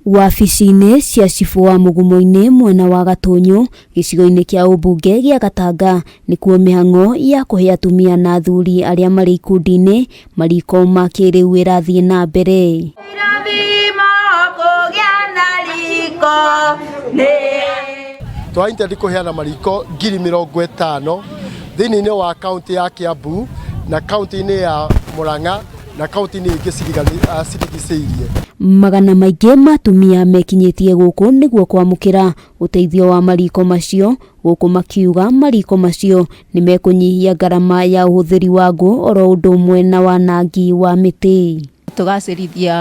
Wabici-inĩ cia cibu wa Mugumo-inĩ mwena wa Gatunyu gĩcigo-inĩ kĩa ũmbunge gĩa Gatanga nĩkuo mĩhang'o ya kũhe atumia na athuri arĩa marĩ ikundi-inĩ mariko ma kĩrĩu ĩrathiĩ na mbere. Twaintend kũheana mariko 50,000 thĩinĩ wa kaunti ya Kiambu na kaunti-inĩ ya Murang'a na kaunti-inĩ ingĩ cirigicĩirie. Magana maingĩ matumia mekinyĩtie gũkũ nĩguo kwamũkĩra ũteithio wa mariko macio, gũkũ makiuga mariko macio nĩ mekũnyihia ngarama ya ũhũthĩri wa ngũ oro ũndũ ũmwe na wanangi wa mĩtĩ. Tũgacĩrithia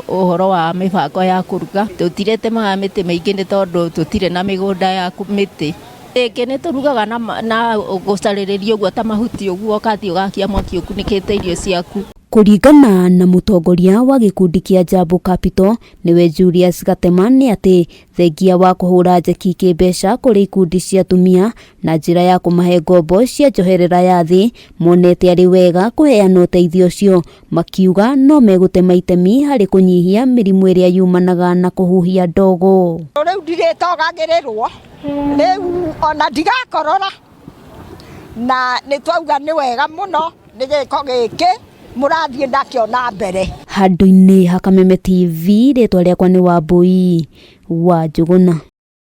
ũhoro wa mĩbango ya kũruga, tũtiretemaga mĩtĩ mĩingĩ nĩ tondũ tũtirĩ na mĩgũnda ya mĩtĩ. Rĩngĩ nĩ tũrugaga na gũcarĩrĩria ũguo ta mahuti ũguo ũgathiĩ ũgakia mwaki ũkunĩkĩte irio ciaku. Kũringana na mũtongoria wa gĩkundi kĩa Jambo Capital nĩwe Julius Gatema nĩ atĩ thengia wa kũhũra njeki kĩmbeca kũrĩ ikundi cia atumia na njĩra ya kũmahe ngombo cia njoherera ya thĩ monete arĩ wega kũheana ũteithio ũcio, makiuga no megũtema itemi harĩ kũnyihia mĩrimũ ĩrĩa yumanaga na kũhuhia ndogo. Rĩu ndirĩtogagĩrĩrwo rĩu ona ndigakorora na nĩ twauga nĩ wega mũno nĩ gĩko gĩkĩ mũrathiĩ nakĩo na mbere. Handũ-inĩ ha Kameme TV rĩtwa rĩakwa nĩ Wambui wa Njũgũna.